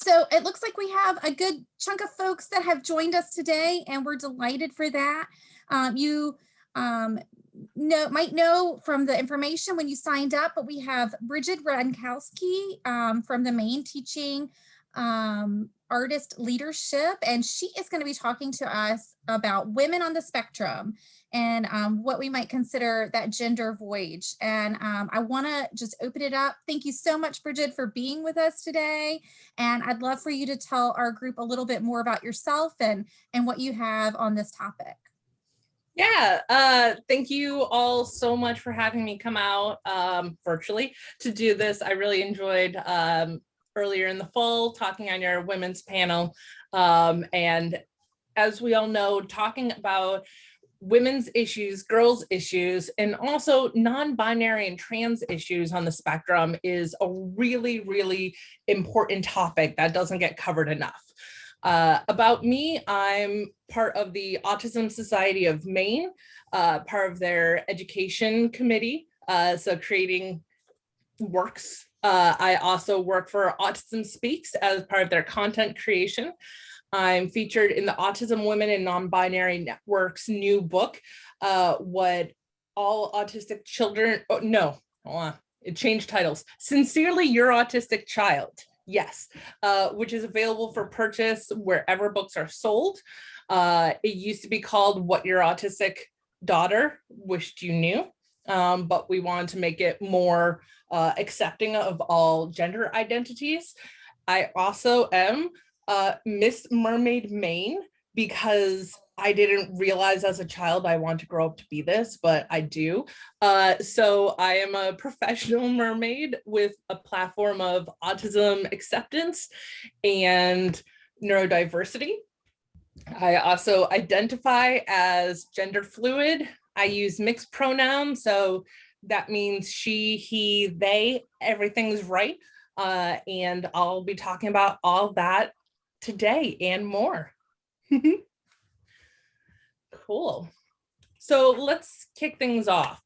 So it looks like we have a good chunk of folks that have joined us today, and we're delighted for that. You might know from the information when you signed up, but we have Bridget Rankowski from the Maine teaching artist leadership, and she is going to be talking to us about women on the spectrum and what we might consider that gender void. And I want to just open it up. Thank you so much, Bridget, for being with us today. And I'd love for you to tell our group a little bit more about yourself and what you have on this topic. Yeah, thank you all so much for having me come out virtually to do this. I really enjoyed earlier in the fall talking on your women's panel. And as we all know, talking about women's issues, girls' issues, and also non-binary and trans issues on the spectrum is a really, really important topic that doesn't get covered enough. About me, I'm part of the Autism Society of Maine, part of their education committee, so creating works. I also work for Autism Speaks as part of their content creation. I'm featured in the Autism Women and Non-Binary Network's new book, What All Autistic Children, it changed titles. Sincerely Your Autistic Child. Yes, which is available for purchase wherever books are sold. It used to be called What Your Autistic Daughter Wished You Knew, but we wanted to make it more accepting of all gender identities. I also am Miss Mermaid Maine because I didn't realize as a child I want to grow up to be this, but I do. So I am a professional mermaid with a platform of autism acceptance and neurodiversity. I also identify as gender fluid. I use mixed pronouns, so that means she, he, they, everything's right. And I'll be talking about all that today and more. Cool. So let's kick things off.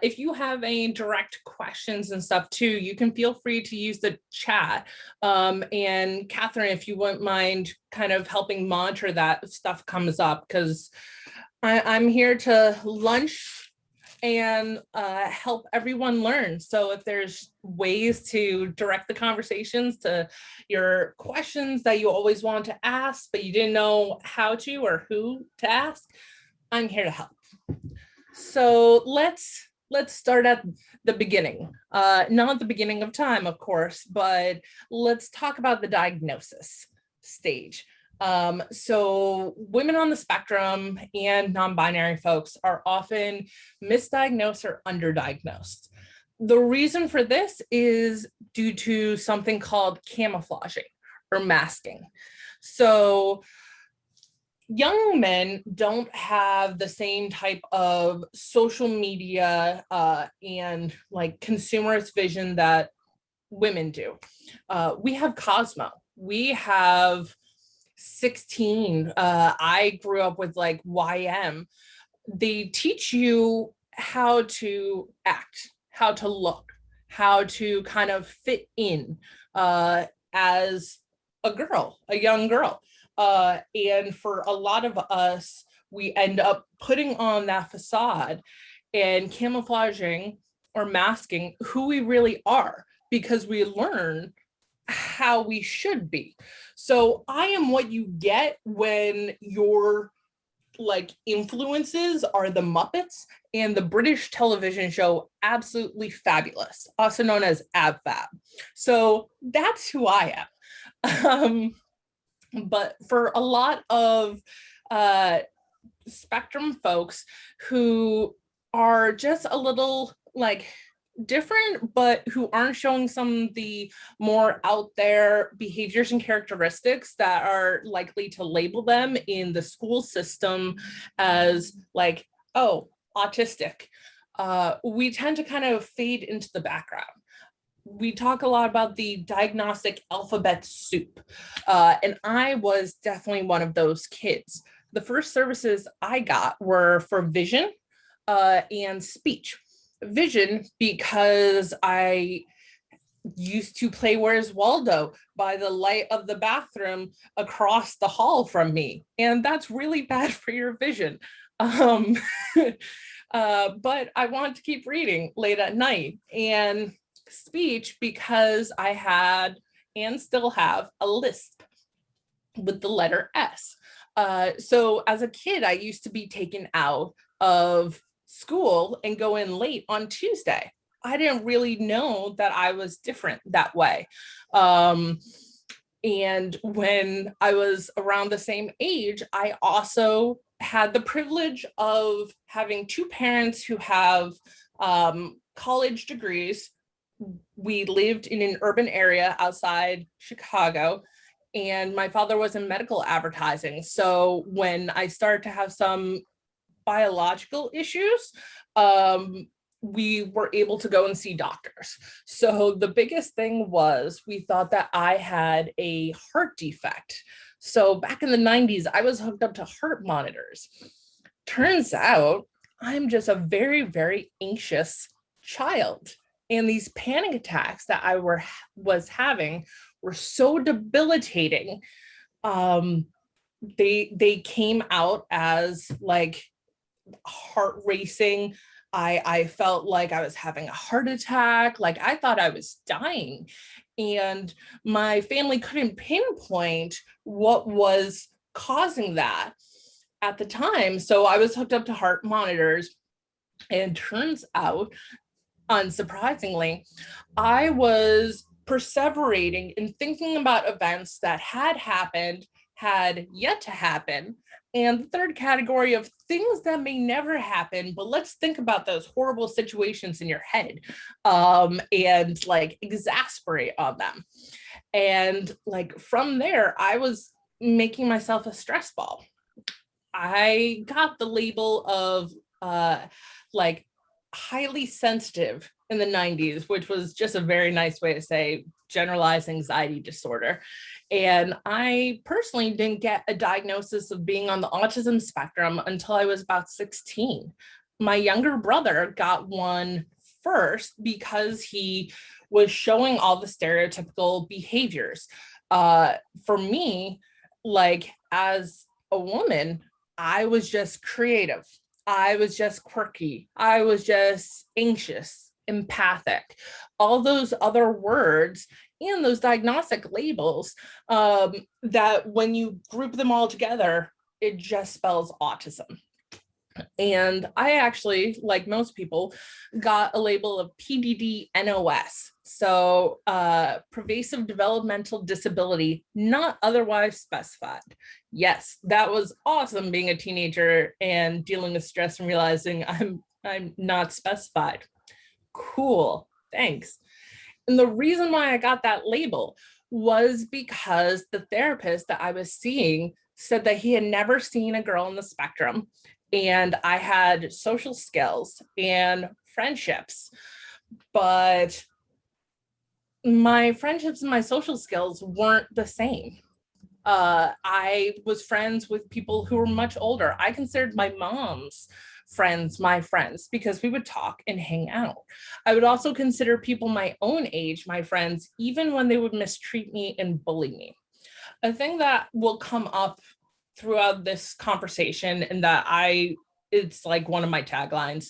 If you have any direct questions and stuff too, you can feel free to use the chat. And Catherine, if you wouldn't mind kind of helping monitor that stuff comes up, because I'm here to lunch and help everyone learn. So if there's ways to direct the conversations to your questions that you always wanted to ask, but you didn't know how to or who to ask, I'm here to help. So let's start at the beginning. Not the beginning of time, of course, but let's talk about the diagnosis stage. So women on the spectrum and non-binary folks are often misdiagnosed or underdiagnosed. The reason for this is due to something called camouflaging or masking. So young men don't have the same type of social media and like consumerist vision that women do. We have Cosmo. We have 16. I grew up with like YM. They teach you how to act, how to look, how to kind of fit in as a girl, a young girl. And for a lot of us, we end up putting on that facade and camouflaging or masking who we really are because we learn how we should be. So I am what you get when your like influences are the Muppets and the British television show Absolutely Fabulous, also known as AbFab. So that's who I am. But for a lot of spectrum folks who are just a little like different, but who aren't showing some of the more out there behaviors and characteristics that are likely to label them in the school system as like, oh, autistic, we tend to kind of fade into the background. We talk a lot about the diagnostic alphabet soup, and I was definitely one of those kids. The first services I got were for vision and speech. Vision because I used to play Where's Waldo by the light of the bathroom across the hall from me. And that's really bad for your vision. But I wanted to keep reading late at night, and speech because I had and still have a lisp with the letter S. So as a kid, I used to be taken out of school and go in late on Tuesday. I didn't really know that I was different that way. And when I was around the same age, I also had the privilege of having two parents who have college degrees. We lived in an urban area outside Chicago, and my father was in medical advertising. So when I started to have some biological issues, we were able to go and see doctors. So the biggest thing was we thought that I had a heart defect. So back in the 90s, I was hooked up to heart monitors. Turns out I'm just a very, very anxious child. And these panic attacks that I was having were so debilitating. They came out as like heart racing. I felt like I was having a heart attack, like I thought I was dying. And my family couldn't pinpoint what was causing that at the time. So I was hooked up to heart monitors, and turns out, unsurprisingly, I was perseverating and thinking about events that had happened, had yet to happen. And the third category of things that may never happen, but let's think about those horrible situations in your head, and like exasperate on them. And like from there, I was making myself a stress ball. I got the label of like highly sensitive in the 90s, which was just a very nice way to say generalized anxiety disorder. And I personally didn't get a diagnosis of being on the autism spectrum until I was about 16. My younger brother got one first because he was showing all the stereotypical behaviors. For me, like as a woman, I was just creative. I was just quirky. I was just anxious, empathic, all those other words and those diagnostic labels that when you group them all together, it just spells autism. And I actually, like most people, got a label of PDD-NOS. So pervasive developmental disability, not otherwise specified. Yes, that was awesome being a teenager and dealing with stress and realizing I'm not specified. Cool, thanks. And the reason why I got that label was because the therapist that I was seeing said that he had never seen a girl on the spectrum, and I had social skills and friendships, but my friendships and my social skills weren't the same. I was friends with people who were much older. I considered my mom's friends my friends because we would talk and hang out. I would also consider people my own age my friends, even when they would mistreat me and bully me. A thing that will come up throughout this conversation, and that it's like one of my taglines,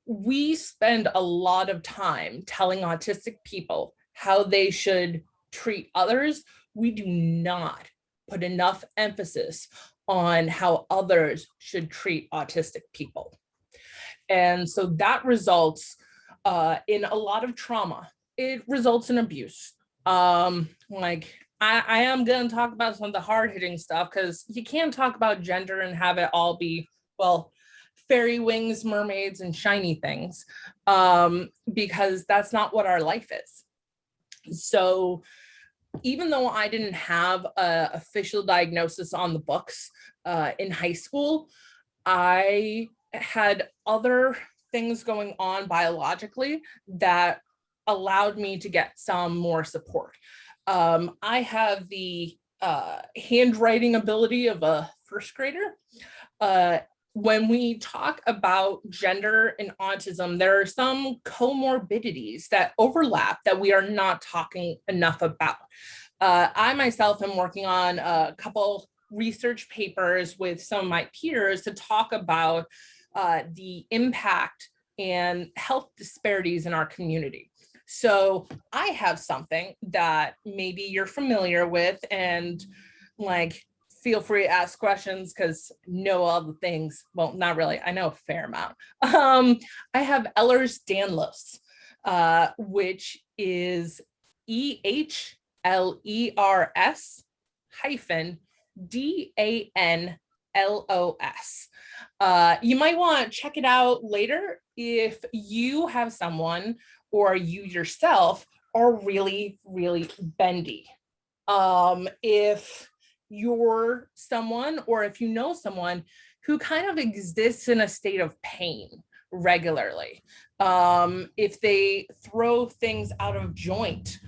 we spend a lot of time telling autistic people how they should treat others. We do not put enough emphasis on how others should treat autistic people. And so that results in a lot of trauma. It results in abuse. Like I am going to talk about some of the hard-hitting stuff because you can't talk about gender and have it all be, well, fairy wings, mermaids, and shiny things, because that's not what our life is. So even though I didn't have an official diagnosis on the books in high school, I had other things going on biologically that allowed me to get some more support. I have the handwriting ability of a first grader. when we talk about gender and autism, there are some comorbidities that overlap that we are not talking enough about. I myself am working on a couple research papers with some of my peers to talk about the impact and health disparities in our community. So I have something that maybe you're familiar with, and like, feel free to ask questions because know all the things. Well, not really. I know a fair amount. I have Ehlers-Danlos, which is EHLERS hyphen DANLOS. You might want to check it out later if you have someone or you yourself are really, really bendy. If you're someone, or if you know someone who kind of exists in a state of pain regularly, if they throw things out of joint,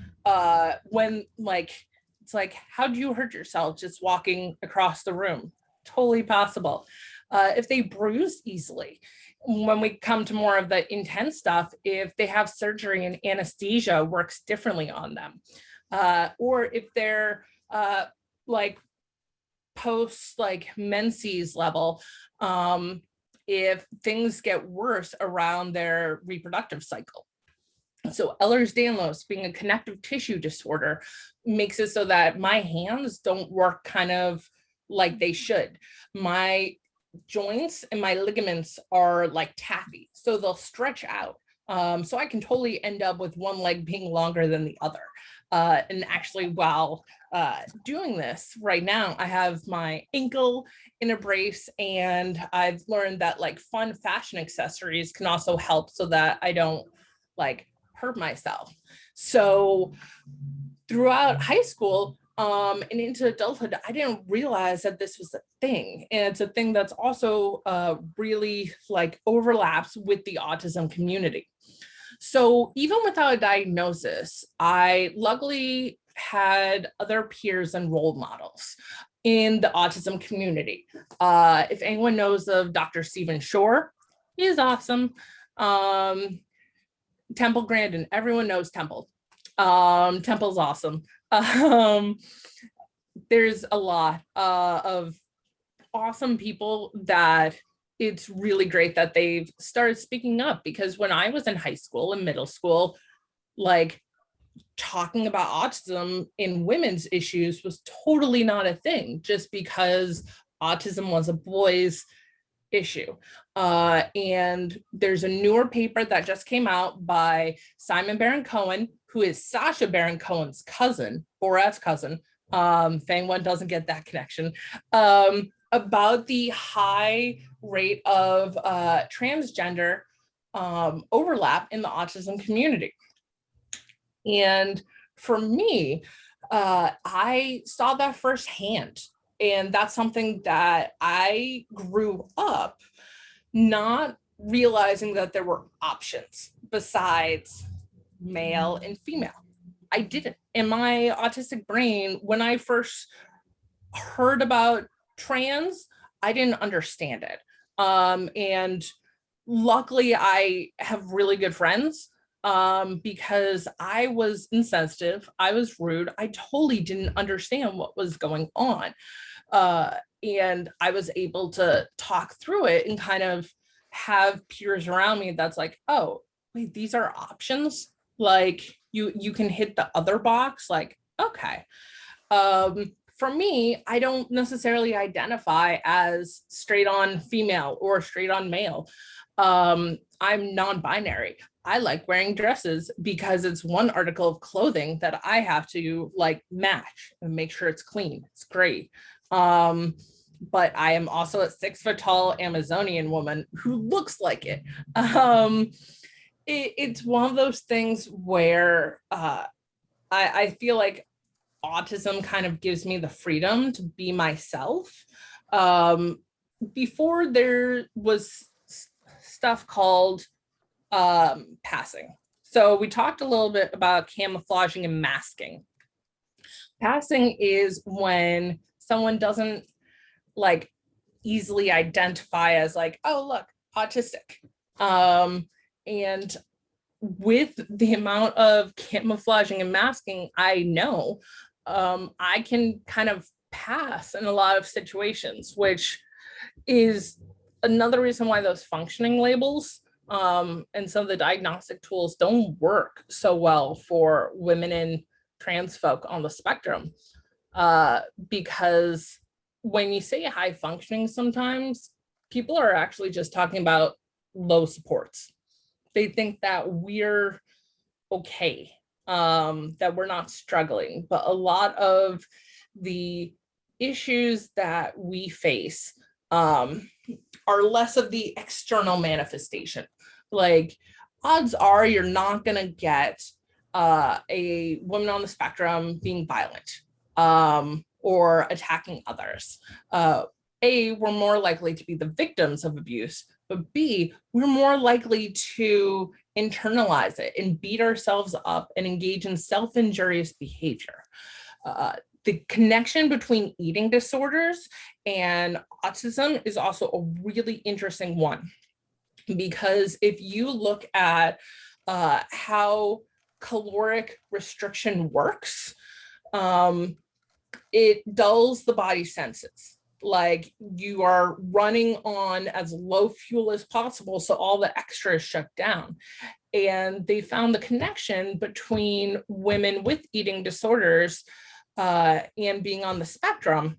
when like, it's like, how do you hurt yourself just walking across the room? Totally possible. If they bruise easily, when we come to more of the intense stuff, if they have surgery and anesthesia works differently on them, or if they're like post like menses level, if things get worse around their reproductive cycle. So Ehlers-Danlos, being a connective tissue disorder, makes it so that my hands don't work kind of like they should. My joints and my ligaments are like taffy, so they'll stretch out. So I can totally end up with one leg being longer than the other. And actually, while doing this right now, I have my ankle in a brace, and I've learned that like fun fashion accessories can also help so that I don't like hurt myself. So throughout high school and into adulthood, I didn't realize that this was a thing. And it's a thing that's also really like overlaps with the autism community. So even without a diagnosis, I luckily had other peers and role models in the autism community. If anyone knows of Dr. Stephen Shore, he is awesome. Temple Grandin, everyone knows Temple. Temple's awesome. There's a lot of awesome people that it's really great that they've started speaking up, because when I was in high school and middle school, like talking about autism in women's issues was totally not a thing, just because autism was a boy's issue. And there's a newer paper that just came out by Simon Baron-Cohen, who is Sacha Baron Cohen's cousin, Borat's cousin, if anyone doesn't get that connection, about the high rate of transgender overlap in the autism community. And for me, I saw that firsthand. And that's something that I grew up not realizing that there were options besides male and female. I didn't. In my autistic brain, when I first heard about trans, I didn't understand it. And luckily, I have really good friends because I was insensitive, I was rude, I totally didn't understand what was going on. And I was able to talk through it and kind of have peers around me that's like, oh, wait, these are options? Like you can hit the other box, like, okay. For me, I don't necessarily identify as straight on female or straight on male. I'm non-binary. I like wearing dresses because it's one article of clothing that I have to like match and make sure it's clean. It's great. But I am also a 6 foot tall Amazonian woman who looks like it. It's one of those things where I feel like autism kind of gives me the freedom to be myself. Before there was stuff called passing. So we talked a little bit about camouflaging and masking. Passing is when someone doesn't like easily identify as like, oh, look, autistic. And with the amount of camouflaging and masking I know, I can kind of pass in a lot of situations, which is another reason why those functioning labels and some of the diagnostic tools don't work so well for women and trans folk on the spectrum. Because when you say high functioning, sometimes people are actually just talking about low supports. They think that we're okay, that we're not struggling, but a lot of the issues that we face are less of the external manifestation. Like, odds are you're not going to get a woman on the spectrum being violent or attacking others. A, we're more likely to be the victims of abuse, but B, we're more likely to internalize it and beat ourselves up and engage in self-injurious behavior. The connection between eating disorders and autism is also a really interesting one, because if you look at how caloric restriction works, it dulls the body senses. Like, you are running on as low fuel as possible, so all the extra is shut down. And they found the connection between women with eating disorders and being on the spectrum,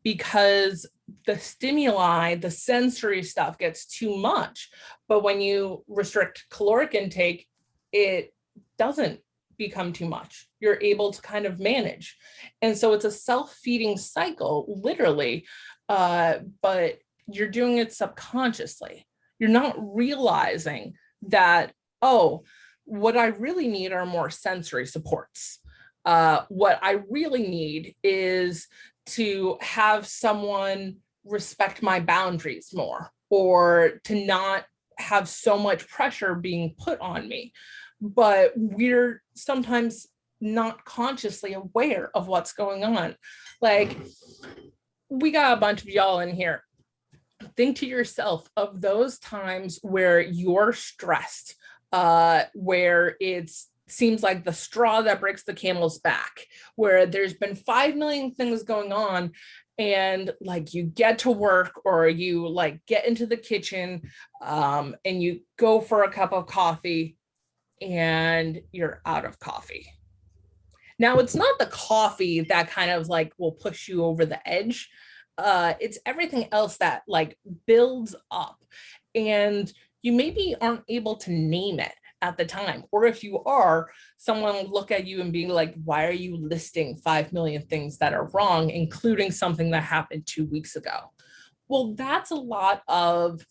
because the stimuli, the sensory stuff gets too much. But when you restrict caloric intake, it doesn't become too much. You're able to kind of manage. And so it's a self-feeding cycle, literally, but you're doing it subconsciously. You're not realizing that, oh, what I really need are more sensory supports. What I really need is to have someone respect my boundaries more, or to not have so much pressure being put on me. But we're sometimes not consciously aware of what's going on. Like, we got a bunch of y'all in here. Think to yourself of those times where you're stressed, where it seems like the straw that breaks the camel's back, where there's been 5 million things going on, and like, you get to work, or you like get into the kitchen, and you go for a cup of coffee, and you're out of coffee. Now, it's not the coffee that kind of like will push you over the edge. It's everything else that like builds up, and you maybe aren't able to name it at the time. Or if you are, someone will look at you and be like, why are you listing 5 million things that are wrong, including something that happened 2 weeks ago? Well, that's a lot of,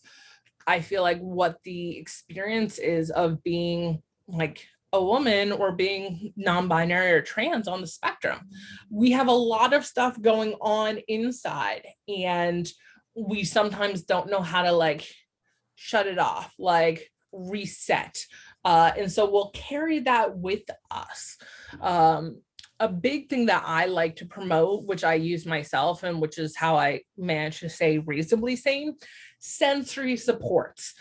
I feel like, what the experience is of being like a woman or being non-binary or trans on the spectrum. We have a lot of stuff going on inside, and we sometimes don't know how to like shut it off, like reset. And so we'll carry that with us. A big thing that I like to promote, which I use myself, and which is how I manage to stay reasonably sane, sensory supports.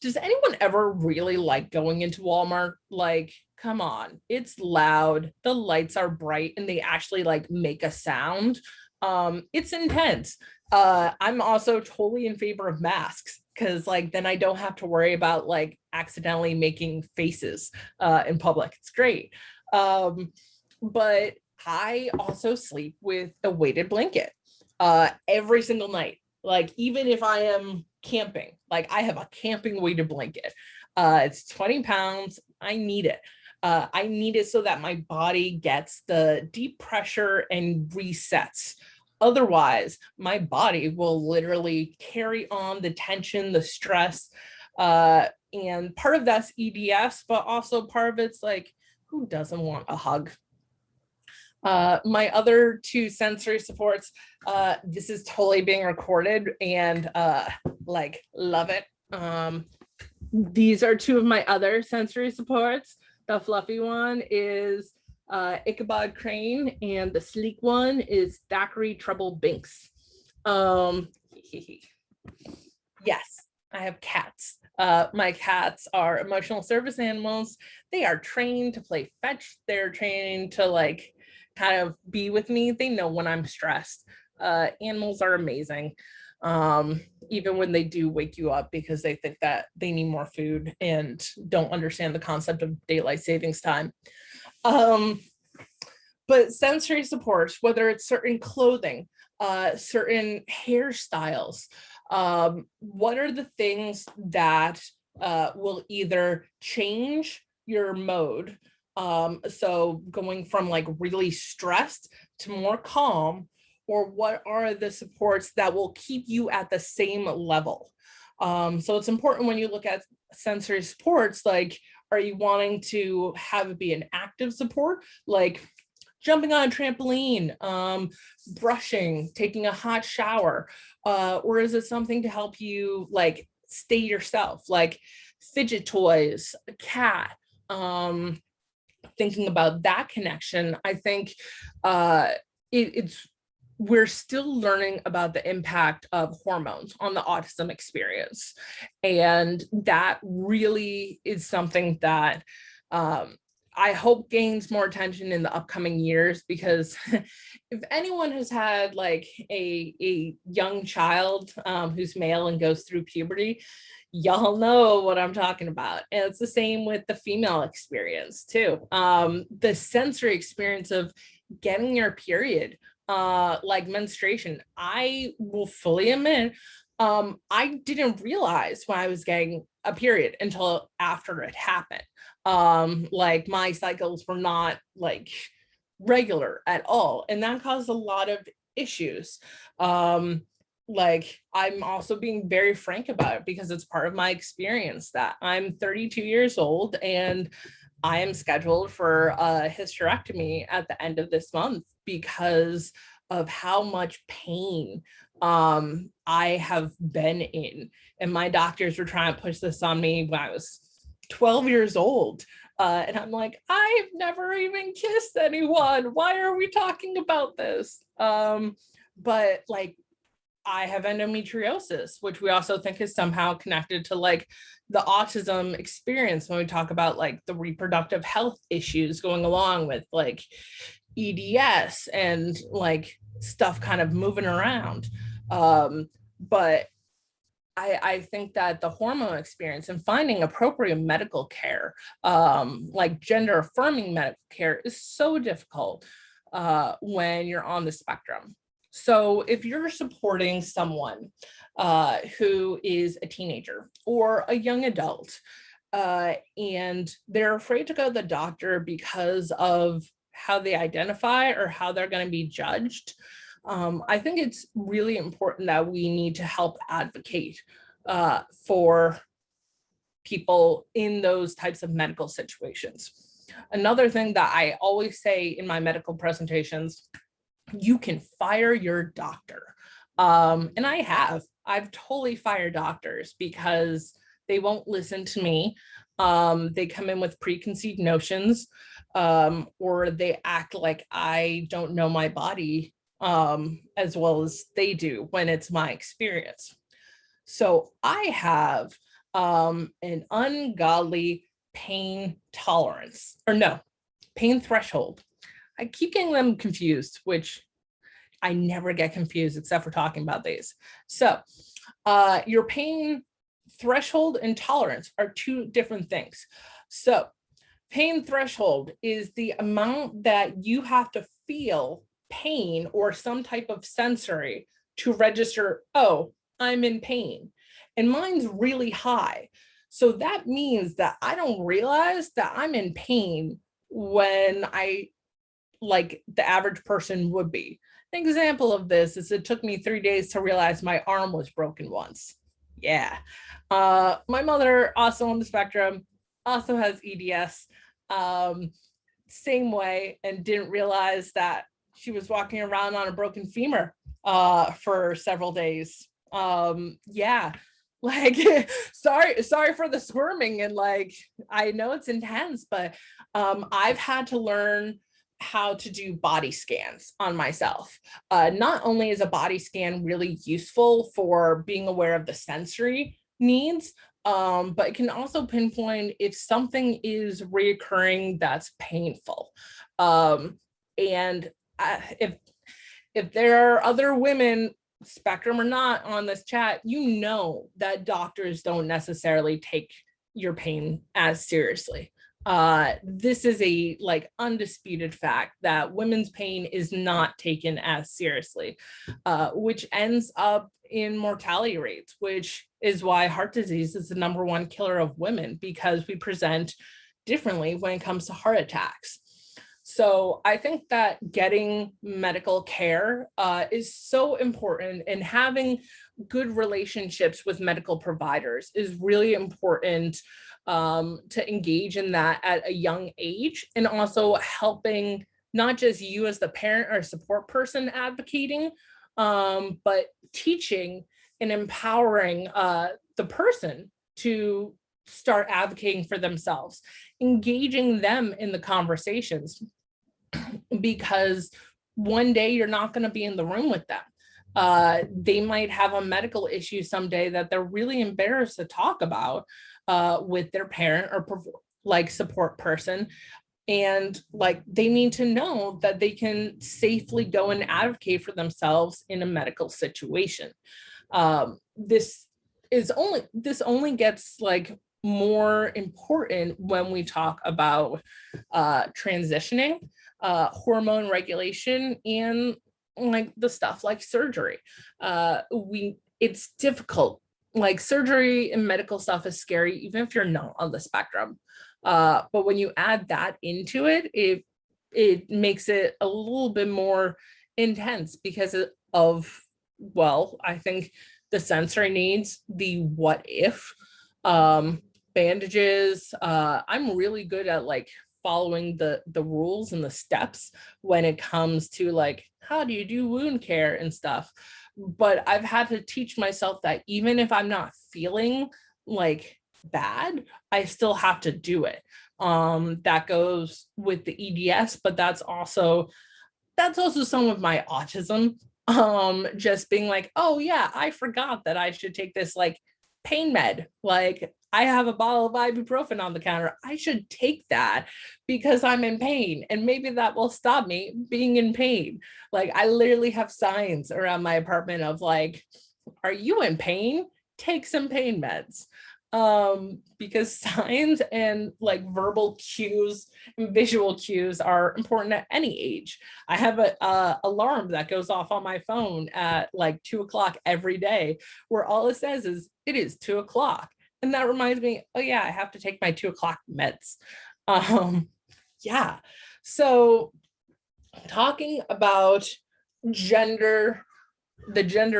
Does anyone ever really like going into Walmart? Like, come on, it's loud, the lights are bright, and they actually like make a sound. It's intense. I'm also totally in favor of masks, because like then I don't have to worry about like accidentally making faces in public. It's great. But I also sleep with a weighted blanket every single night. Like, even if I am camping, like I have a camping weighted blanket. It's 20 pounds. I need it. I need it so that my body gets the deep pressure and resets. Otherwise, my body will literally carry on the tension, the stress, and part of that's EDS, but also part of it's like, who doesn't want a hug? My other 2 sensory supports, this is totally being recorded, and like, love it. These are 2 of my other sensory supports. The fluffy one is Ichabod Crane, and the sleek one is Thackeray Treble Binks. Um, yes, I have cats. My cats are emotional service animals. They are trained to play fetch. They're trained to like kind of be with me. They know when I'm stressed. Animals are amazing. Even when they do wake you up because they think that they need more food and don't understand the concept of daylight savings time. But sensory supports, whether it's certain clothing, certain hairstyles, what are the things that will either change your mode, so going from like really stressed to more calm, or what are the supports that will keep you at the same level? So it's important when you look at sensory supports, like, are you wanting to have it be an active support, like jumping on a trampoline, brushing, taking a hot shower, or is it something to help you like stay yourself, like fidget toys, a cat, thinking about that connection? I think it's we're still learning about the impact of hormones on the autism experience. And that really is something that I hope gains more attention in the upcoming years, because if anyone has had like a young child who's male and goes through puberty, y'all know what I'm talking about. And it's the same with the female experience too. The sensory experience of getting your period, like menstruation. I will fully admit, I didn't realize when I was getting a period until after it happened. Like my cycles were not like regular at all, and that caused a lot of issues. Like I'm also being very frank about it because it's part of my experience that I'm 32 years old and I am scheduled for a hysterectomy at the end of this month because of how much pain I have been in. And my doctors were trying to push this on me when I was 12 years old. And I'm like, I've never even kissed anyone. Why are we talking about this? But like, I have endometriosis, which we also think is somehow connected to like the autism experience when we talk about like the reproductive health issues going along with like EDS and like stuff kind of moving around. But I think that the hormone experience and finding appropriate medical care, like gender affirming medical care, is so difficult when you're on the spectrum. So if you're supporting someone who is a teenager or a young adult, and they're afraid to go to the doctor because of how they identify or how they're going to be judged, I think it's really important that we need to help advocate for people in those types of medical situations. Another thing that I always say in my medical presentations, you can fire your doctor. And I've totally fired doctors because they won't listen to me. They come in with preconceived notions, or they act like I don't know my body as well as they do when it's my experience. So I have an ungodly pain tolerance, or no, pain threshold. I keep getting them confused, which I never get confused except for talking about these. So your pain threshold and tolerance are two different things. So pain threshold is the amount that you have to feel pain or some type of sensory to register, oh, I'm in pain. And mine's really high. So that means that I don't realize that I'm in pain when I, like the average person would be. An example of this is it took me 3 days to realize my arm was broken once. Yeah. My mother, also on the spectrum, also has EDS, same way, and didn't realize that she was walking around on a broken femur for several days. Yeah, like sorry for the squirming, and like I know it's intense, but I've had to learn how to do body scans on myself. Not only is a body scan really useful for being aware of the sensory needs, but it can also pinpoint if something is reoccurring that's painful. And if there are other women, spectrum or not, on this chat, you know that doctors don't necessarily take your pain as seriously. This is a undisputed fact that women's pain is not taken as seriously, which ends up in mortality rates, which is why heart disease is the #1 killer of women, because we present differently when it comes to heart attacks. So I think that getting medical care is so important, and having good relationships with medical providers is really important to engage in that at a young age, and also helping not just you as the parent or support person advocating, but teaching and empowering the person to start advocating for themselves, engaging them in the conversations, because one day you're not going to be in the room with them. They might have a medical issue someday that they're really embarrassed to talk about with their parent or support person. And they need to know that they can safely go and advocate for themselves in a medical situation. This only gets more important when we talk about transitioning, hormone regulation, and the stuff like surgery. It's difficult. Surgery and medical stuff is scary, even if you're not on the spectrum. But when you add that into it, it makes it a little bit more intense because of, well, I think the sensory needs, the what if, bandages. I'm really good at following the rules and the steps when it comes to how do you do wound care and stuff. But I've had to teach myself that even if I'm not feeling bad, I still have to do it. That goes with the EDS, but that's also some of my autism. Just being oh yeah, I forgot that I should take this pain med. I have a bottle of ibuprofen on the counter. I should take that because I'm in pain, and maybe that will stop me being in pain. I literally have signs around my apartment of are you in pain? Take some pain meds. Because signs and verbal cues and visual cues are important at any age. I have a alarm that goes off on my phone at 2 o'clock every day, where all it says is it is 2 o'clock. And that reminds me, oh yeah, I have to take my 2 o'clock meds. Yeah. So talking about the gender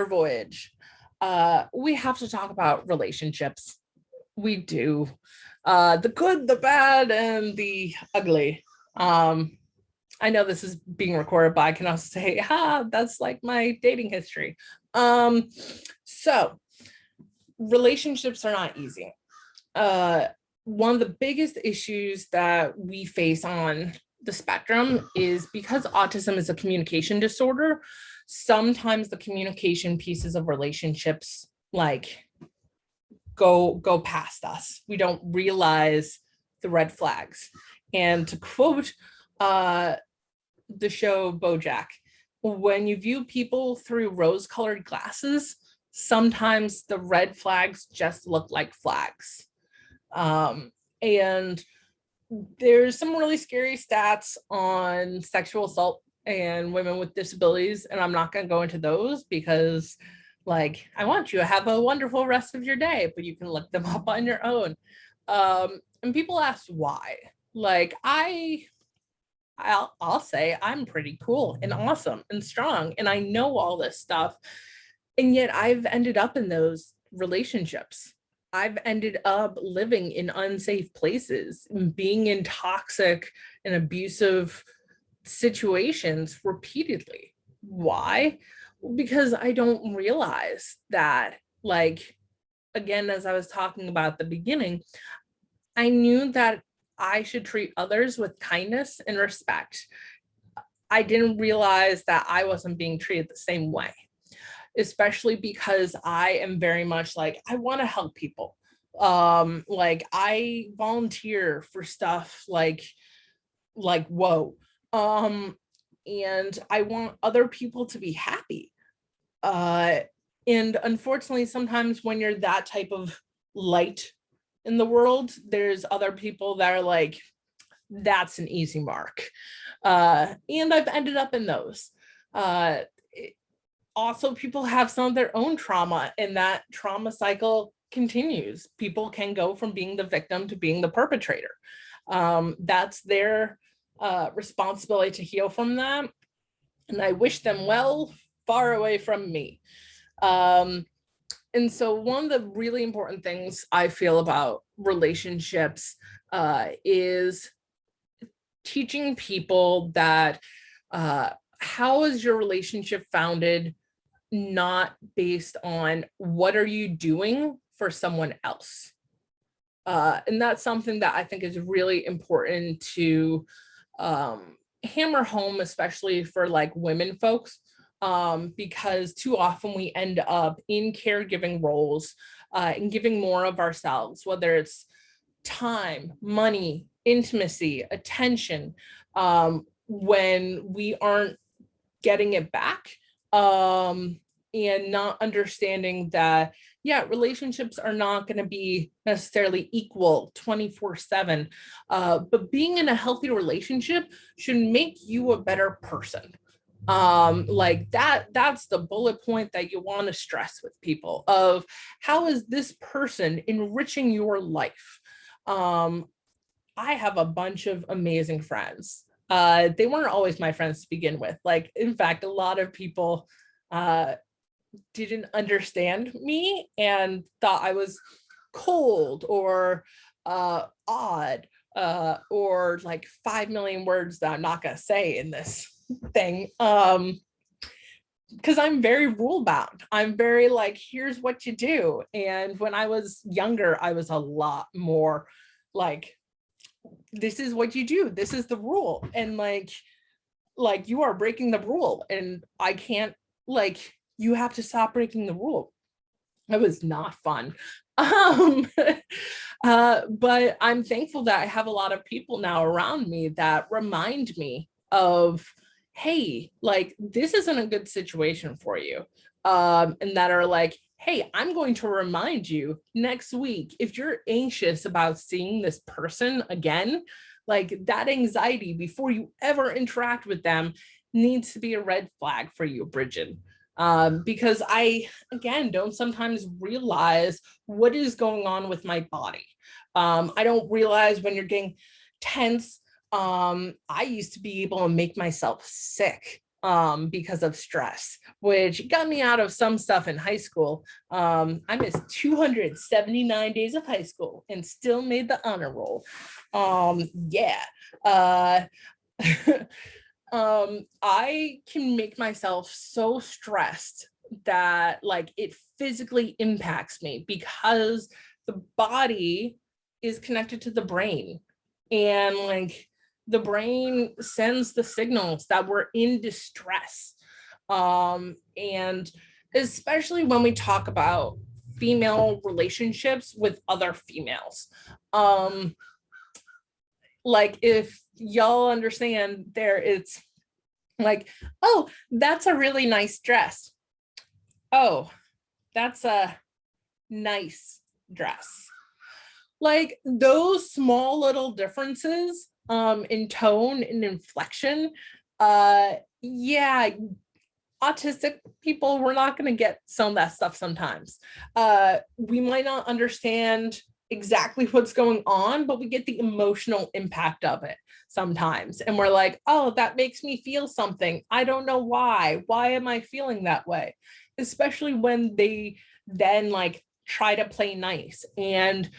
voyage, we have to talk about relationships. We do. The good, the bad, and the ugly. I know this is being recorded, but I can also say, that's my dating history. So relationships are not easy. One of the biggest issues that we face on the spectrum is because autism is a communication disorder. Sometimes the communication pieces of relationships go past us. We don't realize the red flags. And to quote the show BoJack, when you view people through rose-colored glasses, sometimes the red flags just look like flags. And there's some really scary stats on sexual assault and women with disabilities, and I'm not going to go into those because I want you to have a wonderful rest of your day, but you can look them up on your own. And people ask why. I'll say I'm pretty cool and awesome and strong, and I know all this stuff. And yet I've ended up in those relationships. I've ended up living in unsafe places, being in toxic and abusive situations repeatedly. Why? Because I don't realize that, again, as I was talking about at the beginning, I knew that I should treat others with kindness and respect. I didn't realize that I wasn't being treated the same way, especially because I am very much like, I want to help people. Like I volunteer for stuff like whoa. And I want other people to be happy. And unfortunately, sometimes when you're that type of light in the world, there's other people that are like, that's an easy mark. And I've ended up in those. Also, people have some of their own trauma, and that trauma cycle continues. People can go from being the victim to being the perpetrator. That's their responsibility to heal from that. And I wish them well, far away from me. And so one of the really important things I feel about relationships is teaching people that how is your relationship founded, not based on what are you doing for someone else. And that's something that I think is really important to hammer home, especially for like women folks, because too often we end up in caregiving roles and giving more of ourselves, whether it's time, money, intimacy, attention, when we aren't getting it back, and not understanding that, yeah, relationships are not going to be necessarily equal 24/7, but being in a healthy relationship should make you a better person. Like that's the bullet point that you want to stress with people of how is this person enriching your life. I have a bunch of amazing friends. They weren't always my friends to begin with. Like, in fact, a lot of people didn't understand me and thought I was cold or odd, or like 5 million words that I'm not going to say in this thing. Because I'm very rule bound. I'm very like, here's what you do. And when I was younger, I was a lot more like, this is what you do. This is the rule. And like you are breaking the rule. And I can't, like, you have to stop breaking the rule. It was not fun. But I'm thankful that I have a lot of people now around me that remind me of, hey, like, this isn't a good situation for you. And that are like, hey, I'm going to remind you next week, if you're anxious about seeing this person again, like that anxiety before you ever interact with them needs to be a red flag for you, Bridget. Because I, again, don't sometimes realize what is going on with my body. I don't realize when you're getting tense. I used to be able to make myself sick because of stress, which got me out of some stuff in high school. I missed 279 days of high school and still made the honor roll. Yeah. I can make myself so stressed that like it physically impacts me because the body is connected to the brain, and like the brain sends the signals that we're in distress. And especially when we talk about female relationships with other females. Like if y'all understand there, it's like, oh, that's a really nice dress. Oh, that's a nice dress. Like those small little differences in tone and inflection, yeah, autistic people, we're not going to get some of that stuff sometimes. We might not understand exactly what's going on, but we get the emotional impact of it sometimes. And we're like, oh, that makes me feel something. I don't know why. Why am I feeling that way? Especially when they then like try to play nice. And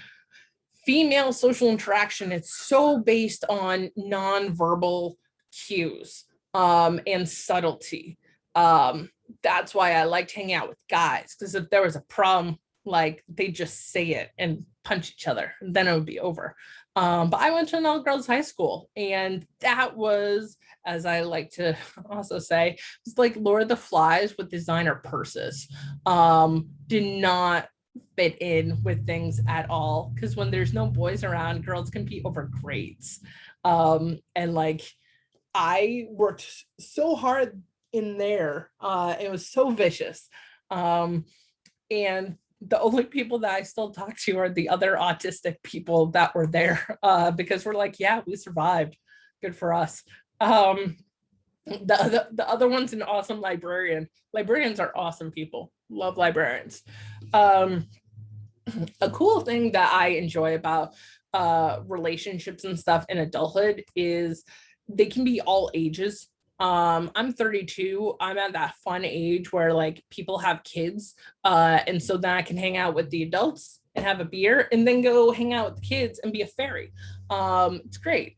female social interaction, it's so based on nonverbal cues and subtlety. That's why I liked hanging out with guys, because if there was a problem, like they just say it and punch each other, and then it would be over. But I went to an all-girls high school, and that was, as I like to also say, it's like Lord of the Flies with designer purses. Did not fit in with things at all, because when there's no boys around, girls compete over grades. And like I worked so hard in there. It was so vicious. And the only people that I still talk to are the other autistic people that were there, because we're like, yeah, we survived. Good for us. The other one's an awesome librarian. Librarians are awesome people. Love librarians. A cool thing that I enjoy about relationships and stuff in adulthood is they can be all ages. I'm 32. I'm at that fun age where like people have kids, and so then I can hang out with the adults and have a beer, and then go hang out with the kids and be a fairy. It's great.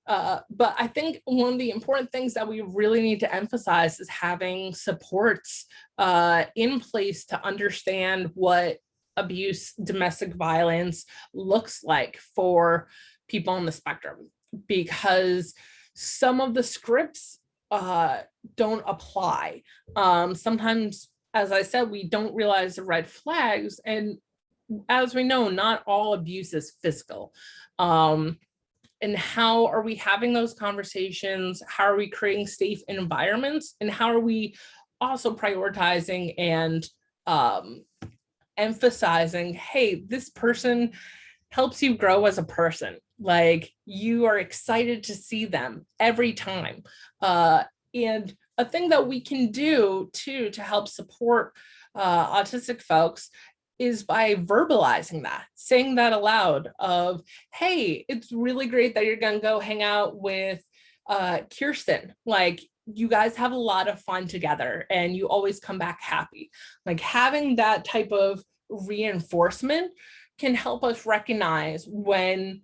But I think one of the important things that we really need to emphasize is having supports in place to understand what abuse, domestic violence looks like for people on the spectrum, because some of the scripts don't apply. Sometimes, as I said, we don't realize the red flags, and as we know, not all abuse is physical. And how are we having those conversations? How are we creating safe environments? And how are we also prioritizing and emphasizing, hey, this person helps you grow as a person. Like you are excited to see them every time. And a thing that we can do too to help support autistic folks is by verbalizing that, saying that aloud of, hey, it's really great that you're gonna go hang out with Kirsten. Like you guys have a lot of fun together and you always come back happy. Like having that type of reinforcement can help us recognize when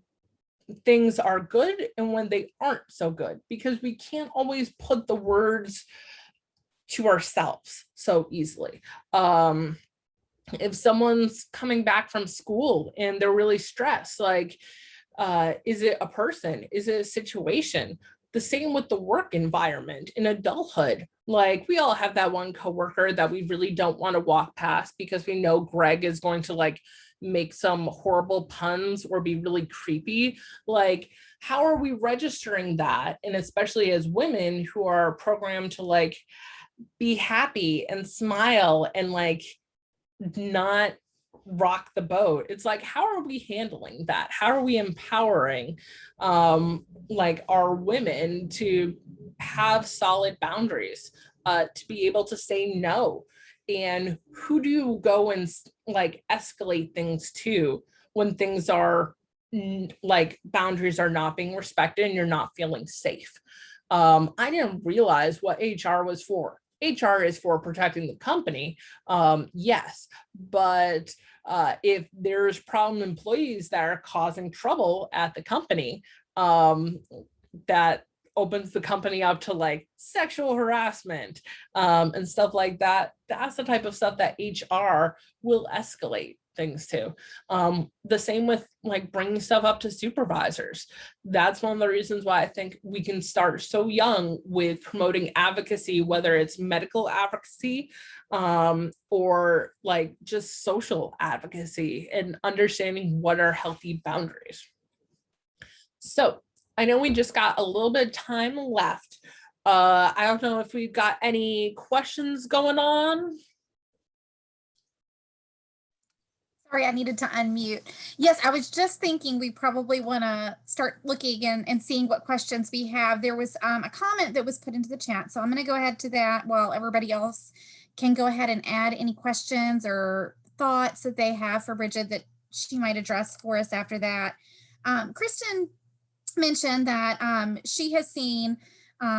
things are good and when they aren't so good, because we can't always put the words to ourselves so easily. If someone's coming back from school and they're really stressed, like, is it a person? Is it a situation? The same with the work environment in adulthood. Like we all have that one coworker that we really don't want to walk past because we know Greg is going to like make some horrible puns or be really creepy. Like, how are we registering that? And especially as women who are programmed to like be happy and smile and like not rock the boat. It's like, how are we handling that? How are we empowering like our women to have solid boundaries, to be able to say no? And who do you go and like escalate things to when things are like boundaries are not being respected and you're not feeling safe? I didn't realize what HR was for. HR is for protecting the company, yes, but if there's problem employees that are causing trouble at the company, that opens the company up to like sexual harassment and stuff like that, that's the type of stuff that HR will escalate things to. The same with like bringing stuff up to supervisors. That's one of the reasons why I think we can start so young with promoting advocacy, whether it's medical advocacy or like just social advocacy, and understanding what are healthy boundaries. So I know we just got a little bit of time left. I don't know if we've got any questions going on. Sorry, I needed to unmute. Yes, I was just thinking we probably want to start looking and seeing what questions we have. There was a comment that was put into the chat, so I'm going to go ahead to that while everybody else can go ahead and add any questions or thoughts that they have for Bridget that she might address for us after that. Kristen mentioned that she has seen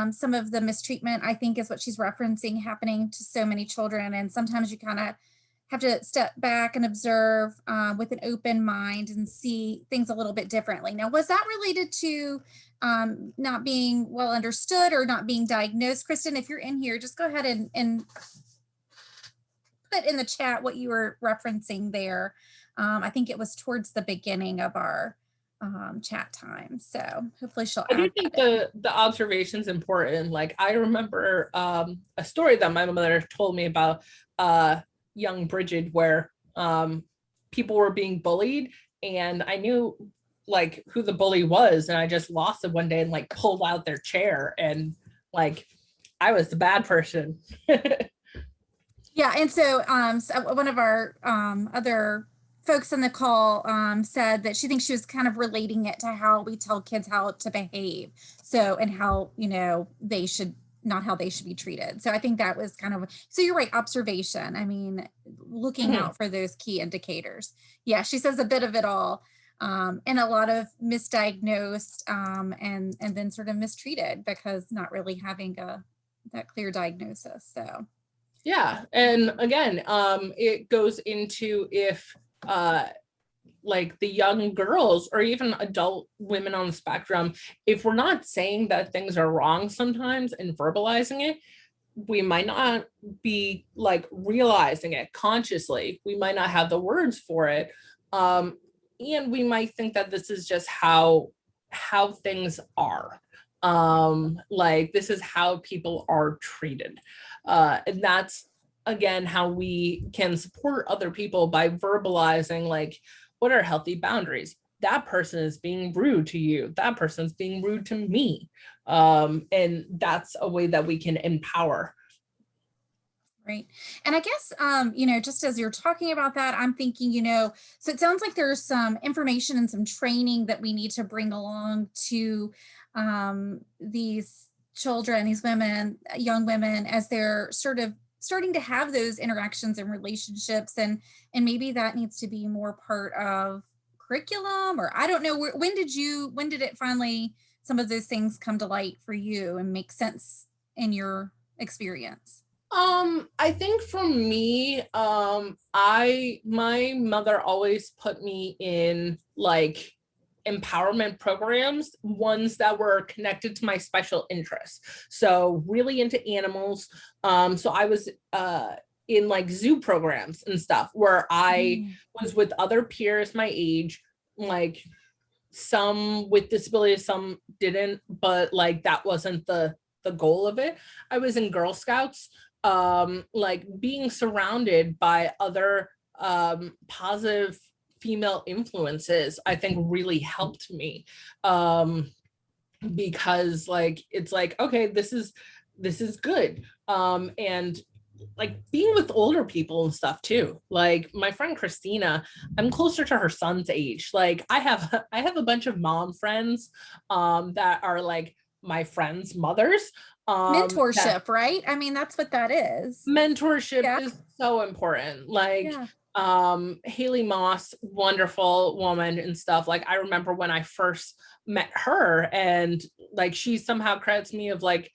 some of the mistreatment, I think is what she's referencing, happening to so many children. And sometimes you kind of have to step back and observe with an open mind and see things a little bit differently. Now, was that related to not being well understood or not being diagnosed? Kristen, if you're in here, just go ahead and put in the chat what you were referencing there. I think it was towards the beginning of our chat time. So hopefully she'll I do add think that in. the observation's important. Like I remember a story that my mother told me about young Bridget where people were being bullied, and I knew like who the bully was, and I just lost it one day and like pulled out their chair, and like I was the bad person. Yeah, and so, so one of our other folks on the call said that she thinks she was kind of relating it to how we tell kids how to behave. So, and how, you know, they should not how they should be treated. So I think that was kind of, so you're right, observation. I mean, looking out for those key indicators. Yeah, she says a bit of it all. And a lot of misdiagnosed and then sort of mistreated because not really having that clear diagnosis. So Yeah, and again, it goes into if like the young girls or even adult women on the spectrum, if we're not saying that things are wrong sometimes and verbalizing it, we might not be like realizing it consciously. We might not have the words for it. And we might think that this is just how things are. Like this is how people are treated. And that's again how we can support other people by verbalizing like what are healthy boundaries. That person is being rude to you, that person's being rude to me, and that's a way that we can empower. Right. And I guess, you know, just as you're talking about that, I'm thinking, you know, so it sounds like there's some information and some training that we need to bring along to these children, these women, young women, as they're sort of starting to have those interactions and relationships. And maybe that needs to be more part of curriculum, or I don't know, when did it finally, some of those things come to light for you and make sense in your experience? I think for me, my mother always put me in like empowerment programs, ones that were connected to my special interests. So really into animals. So I was in like zoo programs and stuff where I was with other peers my age, like some with disabilities, some didn't, but like that wasn't the goal of it. I was in Girl Scouts, like being surrounded by other positive female influences, I think really helped me. Because like it's like, okay, this is good. And like being with older people and stuff too. Like my friend Christina, I'm closer to her son's age. Like I have a bunch of mom friends that are like my friends' mothers. Mentorship, right? I mean, that's what that is. Mentorship Yeah. is so important. Like Yeah. Haley Moss, wonderful woman and stuff. Like I remember when I first met her, and like she somehow credits me of like,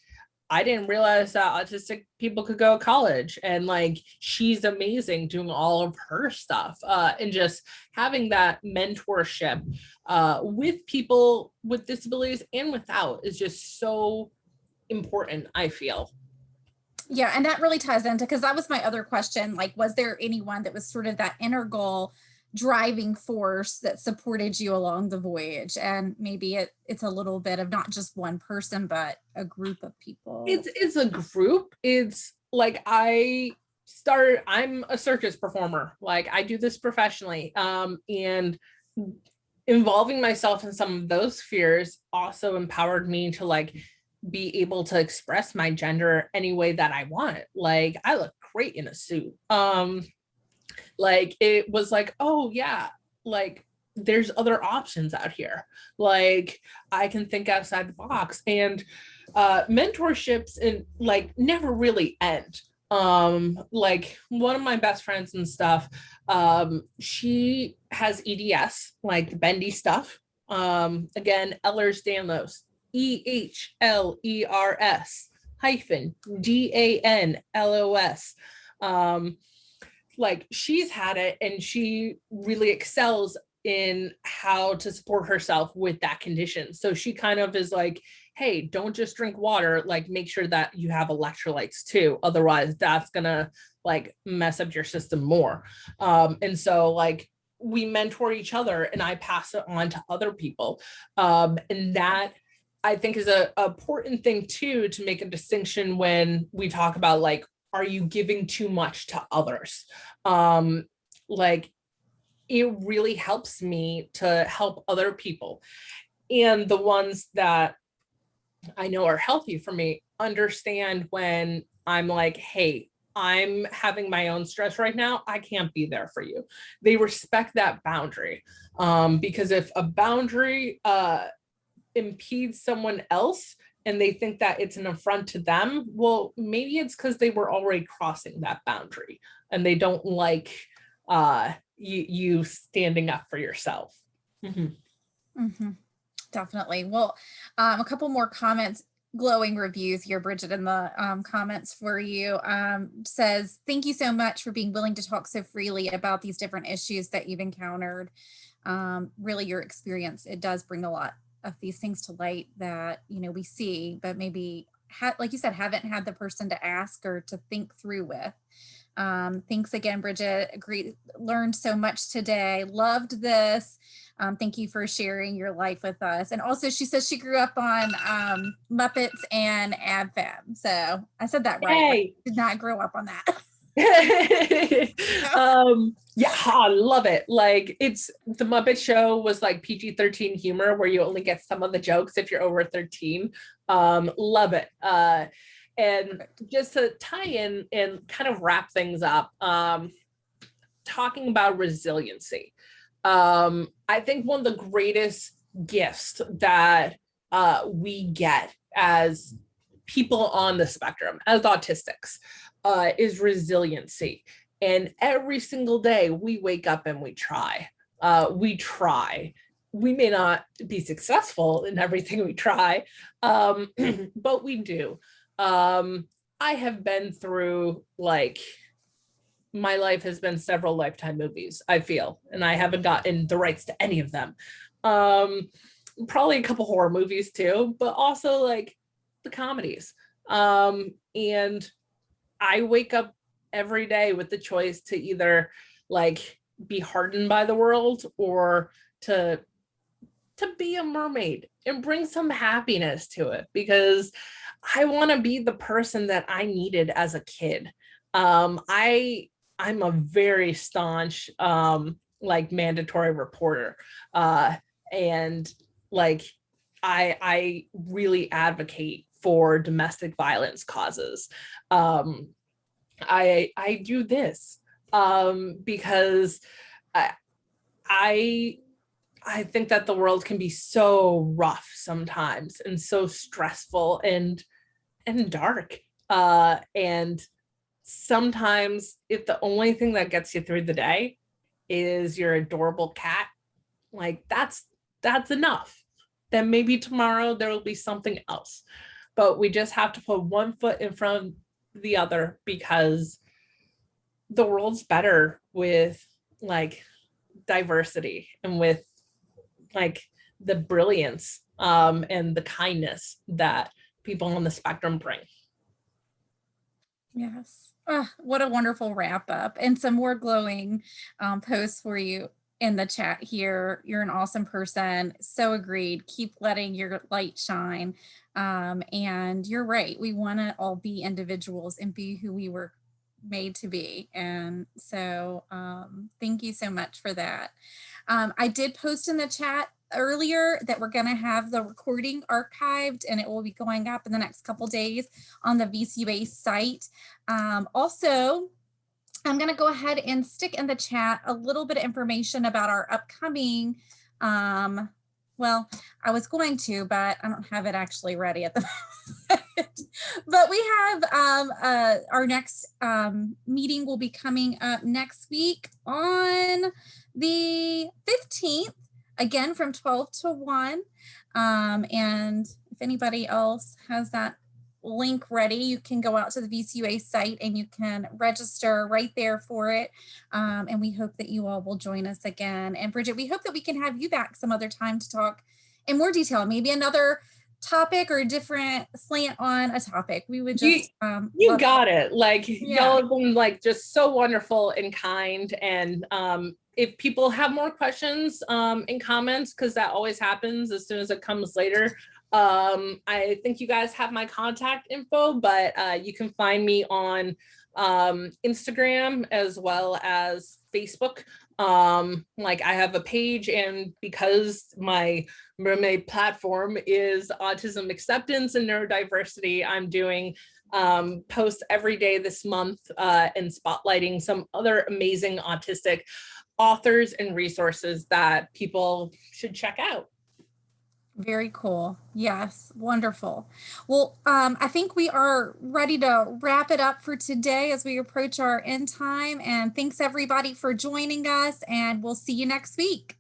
I didn't realize that autistic people could go to college, and like she's amazing doing all of her stuff, and just having that mentorship with people with disabilities and without is just so important, I feel. Yeah, and that really ties into, because that was my other question, like, was there anyone that was sort of that integral driving force that supported you along the voyage? And maybe it's a little bit of not just one person, but a group of people. It's a group. It's like I'm a circus performer. Like I do this professionally. And involving myself in some of those spheres also empowered me to like be able to express my gender any way that I want. Like I look great in a suit. Like it was like, oh yeah, like there's other options out here. Like I can think outside the box, and mentorships and like never really end. Like one of my best friends and stuff, she has EDS, like the bendy stuff. Again, Ehlers-Danlos, EHLERS hyphen DANLOS. Like she's had it, and she really excels in how to support herself with that condition. So she kind of is like, hey, don't just drink water, like make sure that you have electrolytes too. Otherwise that's gonna like mess up your system more. And so like we mentor each other and I pass it on to other people. And that I think is a important thing too, to make a distinction when we talk about like, are you giving too much to others? Like, it really helps me to help other people. And the ones that I know are healthy for me understand when I'm like, hey, I'm having my own stress right now. I can't be there for you. They respect that boundary. Because if a boundary impedes someone else and they think that it's an affront to them, well, maybe it's because they were already crossing that boundary and they don't like you standing up for yourself. Definitely. Well, a couple more comments, glowing reviews here. Bridget in the comments for you says, thank you so much for being willing to talk so freely about these different issues that you've encountered. Really your experience, it does bring a lot of these things to light that, you know, we see, but maybe like you said, haven't had the person to ask or to think through with. Thanks again, Bridget. Agreed. Learned so much today. Loved this. Thank you for sharing your life with us. And also she says she grew up on Muppets and AbFab. So I said that right. Hey. Did not grow up on that. Yeah, I love it. Like, it's the Muppet Show was like PG-13 humor where you only get some of the jokes if you're over 13. Love it. And just to tie in and kind of wrap things up, talking about resiliency. I think one of the greatest gifts that we get as people on the spectrum, as autistics, is resiliency. And every single day we wake up and we try. We may not be successful in everything we try, but we do. I have been through, like, my life has been several Lifetime movies, I feel, and I haven't gotten the rights to any of them. Probably a couple horror movies too, but also like the comedies. And I wake up every day with the choice to either like be hardened by the world or to be a mermaid and bring some happiness to it, because I want to be the person that I needed as a kid. I'm a very staunch like mandatory reporter, and like I really advocate for domestic violence causes. I do this because I think that the world can be so rough sometimes and so stressful and dark. And sometimes if the only thing that gets you through the day is your adorable cat, like that's enough. Then maybe tomorrow there will be something else. But we just have to put one foot in front of the other, because the world's better with like diversity and with like the brilliance and the kindness that people on the spectrum bring. Yes. Oh, what a wonderful wrap up, and some more glowing posts for you in the chat here. You're an awesome person. So agreed. Keep letting your light shine. And you're right. We want to all be individuals and be who we were made to be. And so thank you so much for that. I did post in the chat earlier that we're going to have the recording archived, and it will be going up in the next couple days on the VCUA site. Also, I'm going to go ahead and stick in the chat a little bit of information about our upcoming, well, I was going to, but I don't have it actually ready at the moment. But we have our next meeting will be coming up next week on the 15th, again from 12 to 1. And if anybody else has that link ready, you can go out to the VCUA site and you can register right there for it. And we hope that you all will join us again. And Bridget, we hope that we can have you back some other time to talk in more detail, maybe another topic or a different slant on a topic. We would just you got it. Like, y'all have been like just so wonderful and kind, and if people have more questions and comments, because that always happens as soon as it comes later, I think you guys have my contact info, but you can find me on Instagram as well as Facebook. Like I have a page, and because my mermaid platform is autism acceptance and neurodiversity, I'm doing posts every day this month and spotlighting some other amazing autistic authors and resources that people should check out. Very cool. Yes, wonderful. Well, I think we are ready to wrap it up for today as we approach our end time. And thanks everybody for joining us, and we'll see you next week.